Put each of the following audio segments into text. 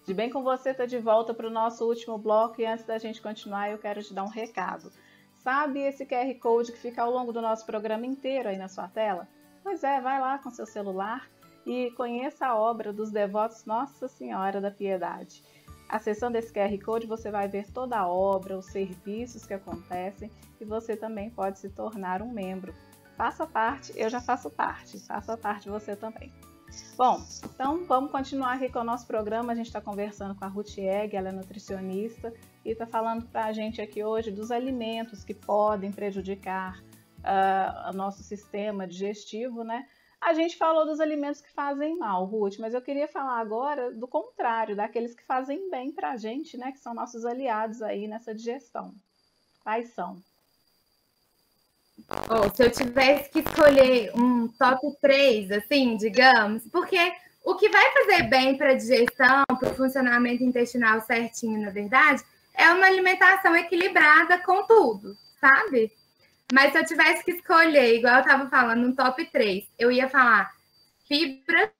De bem com você, tá de volta para o nosso último bloco e antes da gente continuar, eu quero te dar um recado. Sabe esse QR Code que fica ao longo do nosso programa inteiro aí na sua tela? Pois é, vai lá com seu celular e conheça a obra dos devotos Nossa Senhora da Piedade. Acessando esse QR Code, você vai ver toda a obra, os serviços que acontecem e você também pode se tornar um membro. Faça parte, eu já faço parte, faça parte você também. Bom, então vamos continuar aqui com o nosso programa. A gente está conversando com a Ruth Egg, ela é nutricionista e está falando para a gente aqui hoje dos alimentos que podem prejudicar o nosso sistema digestivo, né? A gente falou dos alimentos que fazem mal, Ruth, mas eu queria falar agora do contrário, daqueles que fazem bem para a gente, né? Que são nossos aliados aí nessa digestão. Quais são? Se eu tivesse que escolher um top 3, assim, digamos, porque o que vai fazer bem para a digestão, para o funcionamento intestinal certinho, na verdade, é uma alimentação equilibrada com tudo, sabe? Mas se eu tivesse que escolher, igual eu estava falando, um top 3, eu ia falar fibras,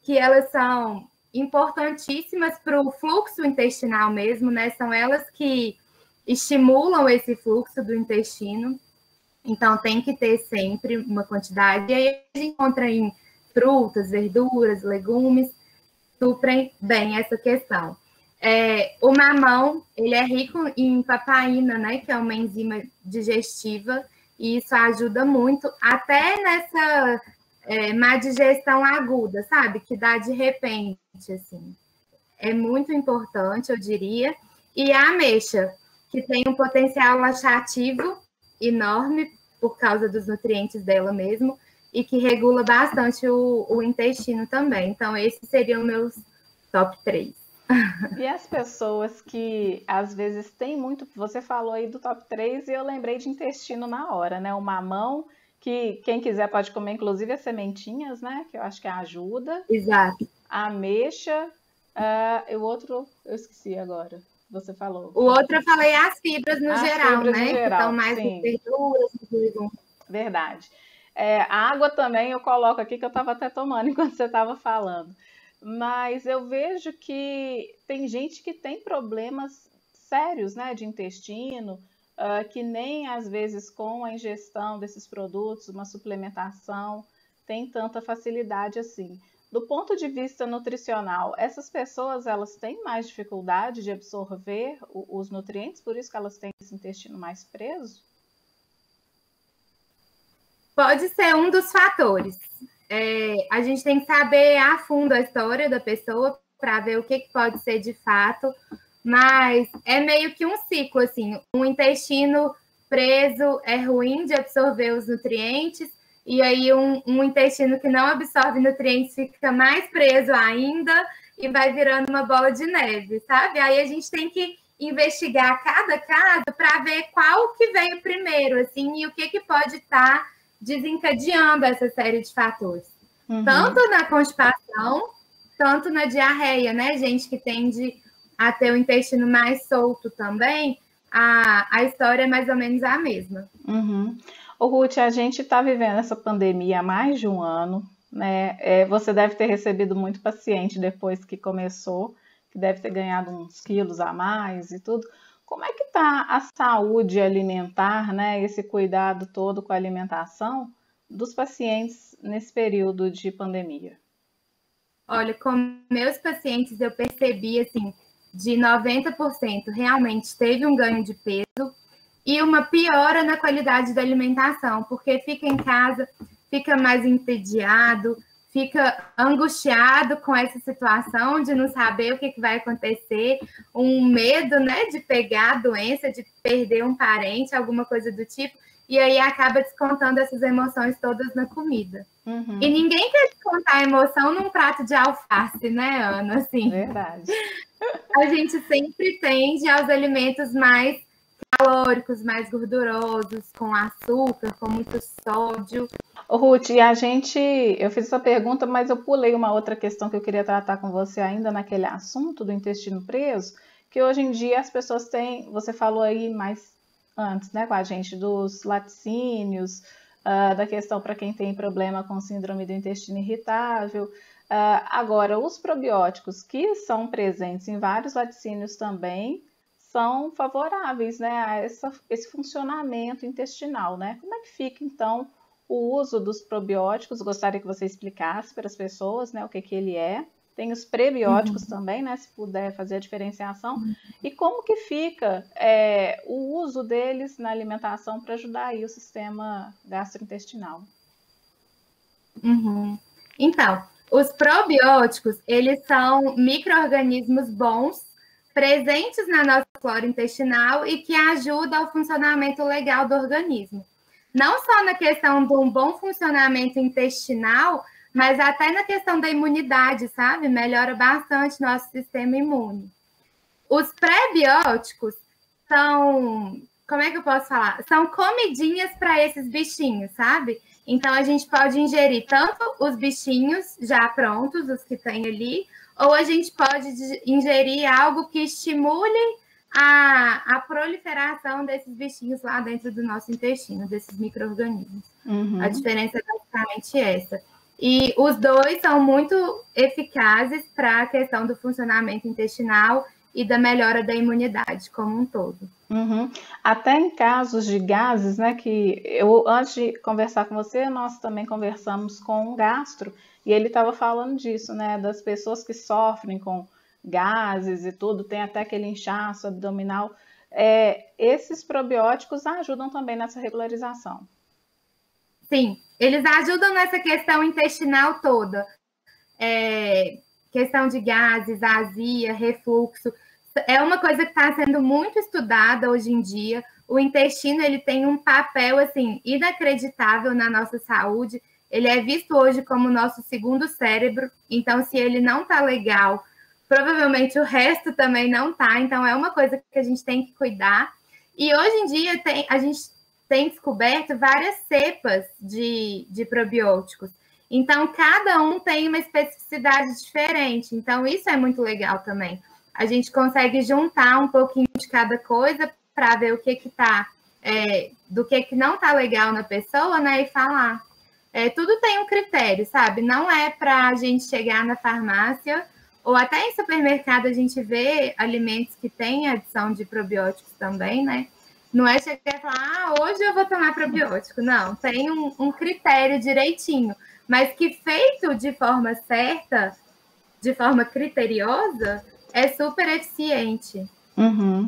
que elas são importantíssimas para o fluxo intestinal mesmo, né? São elas que estimulam esse fluxo do intestino. Então, tem que ter sempre uma quantidade. E aí, a gente encontra em frutas, verduras, legumes, suprem bem essa questão. O mamão, ele é rico em papaína, né? Que é uma enzima digestiva. E isso ajuda muito, até nessa má digestão aguda, sabe? Que dá de repente, assim. É muito importante, eu diria. E a ameixa, que tem um potencial laxativo enorme por causa dos nutrientes dela mesmo e que regula bastante o intestino também. Então, esses seriam meus top 3. E as pessoas que às vezes têm muito, você falou aí do top 3 e eu lembrei de intestino na hora, né? O mamão, que quem quiser pode comer, inclusive as sementinhas, né? Que eu acho que ajuda. Exato. A ameixa, o outro eu esqueci agora. Você falou. O outro eu falei as fibras no geral, fibras né? No geral, que estão mais sim. nas verduras, nos legumes. Verdade. A água também eu coloco aqui, que eu estava até tomando enquanto você estava falando. Mas eu vejo que tem gente que tem problemas sérios, né, de intestino, que nem às vezes com a ingestão desses produtos, uma suplementação, tem tanta facilidade assim. Do ponto de vista nutricional, essas pessoas elas têm mais dificuldade de absorver os nutrientes, por isso que elas têm esse intestino mais preso? Pode ser um dos fatores. A gente tem que saber a fundo a história da pessoa para ver o que pode ser de fato, mas é meio que um ciclo, assim. Um intestino preso é ruim de absorver os nutrientes, e aí um intestino que não absorve nutrientes fica mais preso ainda e vai virando uma bola de neve, sabe? Aí a gente tem que investigar cada caso para ver qual que veio primeiro, assim, e o que pode estar desencadeando essa série de fatores. Uhum. Tanto na constipação, tanto na diarreia, né? Gente que tende a ter o intestino mais solto também, a história é mais ou menos a mesma. Uhum. Ruth, a gente está vivendo essa pandemia há mais de um ano, né? Você deve ter recebido muito paciente depois que começou, que deve ter ganhado uns quilos a mais e tudo. Como é que está a saúde alimentar, né? Esse cuidado todo com a alimentação dos pacientes nesse período de pandemia? Olha, com meus pacientes eu percebi, assim, de 90% realmente teve um ganho de peso e uma piora na qualidade da alimentação, porque fica em casa, fica mais entediado, fica angustiado com essa situação de não saber o que vai acontecer, um medo, né, de pegar a doença, de perder um parente, alguma coisa do tipo, e aí acaba descontando essas emoções todas na comida. Uhum. E ninguém quer descontar a emoção num prato de alface, né, Ana? Assim, verdade. A gente sempre tende aos alimentos mais calóricos, mais gordurosos, com açúcar, com muito sódio. Ruth, eu fiz essa pergunta, mas eu pulei uma outra questão que eu queria tratar com você ainda naquele assunto do intestino preso, que hoje em dia as pessoas têm, você falou aí mais antes, né, com a gente, dos laticínios, da questão para quem tem problema com síndrome do intestino irritável. Agora, os probióticos que são presentes em vários laticínios também são favoráveis, né, a esse funcionamento intestinal, né? Como é que fica, então, o uso dos probióticos? Gostaria que você explicasse para as pessoas, né, o que ele é. Tem os prebióticos também, né, se puder fazer a diferenciação. E como que fica o uso deles na alimentação para ajudar aí o sistema gastrointestinal? Então, os probióticos, eles são micro-organismos bons, presentes na nossa flora intestinal e que ajudam ao funcionamento legal do organismo. Não só na questão de um bom funcionamento intestinal, mas até na questão da imunidade, sabe? Melhora bastante nosso sistema imune. Os pré-bióticos são, como é que eu posso falar? São comidinhas para esses bichinhos, sabe? Então, a gente pode ingerir tanto os bichinhos já prontos, os que tem ali, ou a gente pode ingerir algo que estimule a proliferação desses bichinhos lá dentro do nosso intestino, desses micro-organismos. A diferença é basicamente essa. E os dois são muito eficazes para a questão do funcionamento intestinal e da melhora da imunidade como um todo. Até em casos de gases, né, que eu, antes de conversar com você, nós também conversamos com um gastro, e ele estava falando disso, né, das pessoas que sofrem com gases e tudo, tem até aquele inchaço abdominal. Esses probióticos ajudam também nessa regularização. Sim, eles ajudam nessa questão intestinal toda. Questão de gases, azia, refluxo. É uma coisa que está sendo muito estudada hoje em dia. O intestino, ele tem um papel, assim, inacreditável na nossa saúde. Ele é visto hoje como o nosso segundo cérebro. Então, se ele não está legal, provavelmente o resto também não está. Então, é uma coisa que a gente tem que cuidar. E hoje em dia, a gente tem descoberto várias cepas de probióticos. Então, cada um tem uma especificidade diferente. Então, isso é muito legal também. A gente consegue juntar um pouquinho de cada coisa para ver o que está, do que não está legal na pessoa, né? E falar. Tudo tem um critério, sabe? Não é para a gente chegar na farmácia ou até em supermercado a gente vê alimentos que têm adição de probióticos também, né? Não é chegar e falar, hoje eu vou tomar probiótico. Não, tem um critério direitinho. Mas que feito de forma certa, de forma criteriosa, é super eficiente.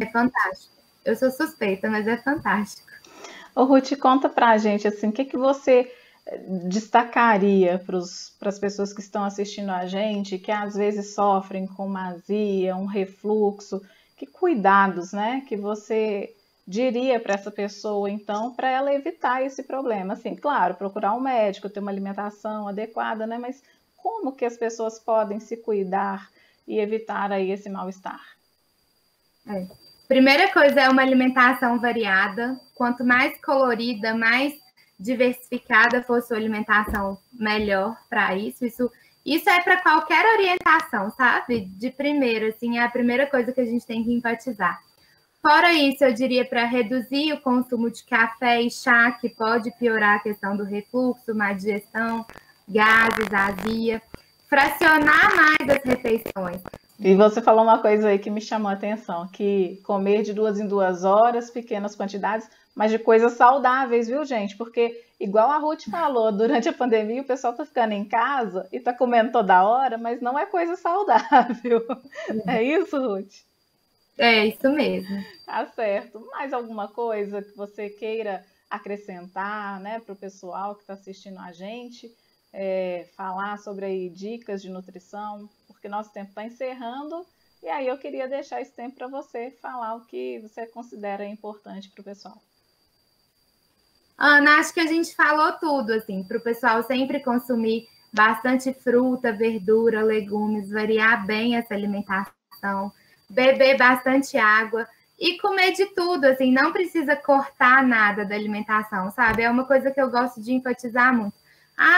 É fantástico. Eu sou suspeita, mas é fantástico. Ô, Ruth, conta pra gente, assim, o que você destacaria para as pessoas que estão assistindo a gente, que às vezes sofrem com uma azia, um refluxo, que cuidados, né, que você diria para essa pessoa, então, para ela evitar esse problema? Assim, claro, procurar um médico, ter uma alimentação adequada, né, mas como que as pessoas podem se cuidar e evitar aí esse mal-estar? Primeira coisa é uma alimentação variada. Quanto mais colorida, mais diversificada for sua alimentação, melhor para isso. Isso é para qualquer orientação, sabe? De primeiro, assim, é a primeira coisa que a gente tem que enfatizar. Fora isso, eu diria para reduzir o consumo de café e chá, que pode piorar a questão do refluxo, má digestão, gases, azia. Fracionar mais as refeições. E você falou uma coisa aí que me chamou a atenção, que comer de 2 em 2 horas, pequenas quantidades, mas de coisas saudáveis, viu, gente? Porque, igual a Ruth falou, durante a pandemia o pessoal tá ficando em casa e tá comendo toda hora, mas não é coisa saudável. É isso, Ruth? É isso mesmo. Tá certo. Mais alguma coisa que você queira acrescentar, né, para o pessoal que está assistindo a gente? Falar sobre aí dicas de nutrição, porque nosso tempo está encerrando, e aí eu queria deixar esse tempo para você falar o que você considera importante para o pessoal. Ana, acho que a gente falou tudo, assim, para o pessoal sempre consumir bastante fruta, verdura, legumes, variar bem essa alimentação, beber bastante água e comer de tudo, assim, não precisa cortar nada da alimentação, sabe? É uma coisa que eu gosto de enfatizar muito.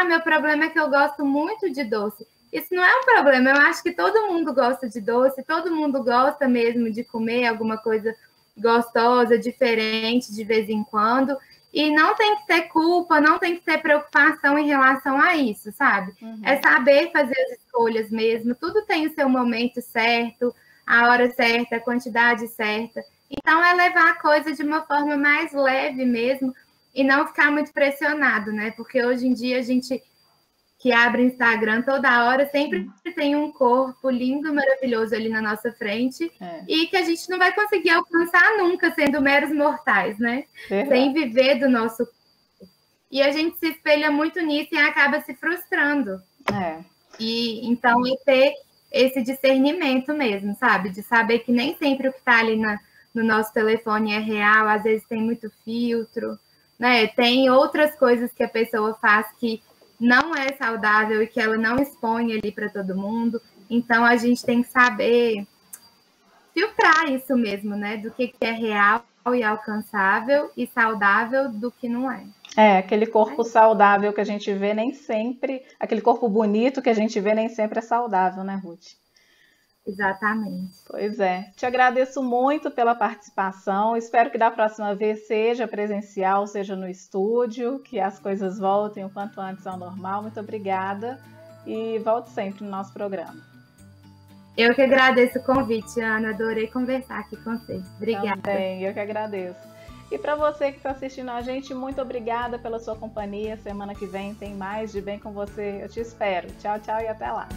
Meu problema é que eu gosto muito de doce. Isso não é um problema, eu acho que todo mundo gosta de doce, todo mundo gosta mesmo de comer alguma coisa gostosa, diferente, de vez em quando. E não tem que ter culpa, não tem que ter preocupação em relação a isso, sabe? É saber fazer as escolhas mesmo. Tudo tem o seu momento certo, a hora certa, a quantidade certa. Então, é levar a coisa de uma forma mais leve mesmo e não ficar muito pressionado, né? Porque hoje em dia a gente que abre Instagram toda hora sempre tem um corpo lindo, maravilhoso ali na nossa frente e que a gente não vai conseguir alcançar nunca sendo meros mortais, né? Sem viver do nosso corpo. E a gente se espelha muito nisso e acaba se frustrando. E então é ter esse discernimento mesmo, sabe? De saber que nem sempre o que está ali no nosso telefone é real, às vezes tem muito filtro, né? Tem outras coisas que a pessoa faz que não é saudável e que ela não expõe ali para todo mundo. Então, a gente tem que saber filtrar isso mesmo, né? Do que é real e alcançável e saudável do que não é. Aquele corpo saudável que a gente vê nem sempre, aquele corpo bonito que a gente vê nem sempre é saudável, né, Ruth? Exatamente. Pois é. Te agradeço muito pela participação. Espero que da próxima vez seja presencial, seja no estúdio, que as coisas voltem o quanto antes ao normal. Muito obrigada e volte sempre no nosso programa. Eu que agradeço o convite, Ana. Adorei conversar aqui com você. Obrigada. Também, eu que agradeço. E para você que está assistindo a gente, muito obrigada pela sua companhia. Semana que vem tem mais de Bem com Você. Eu te espero. Tchau, tchau e até lá.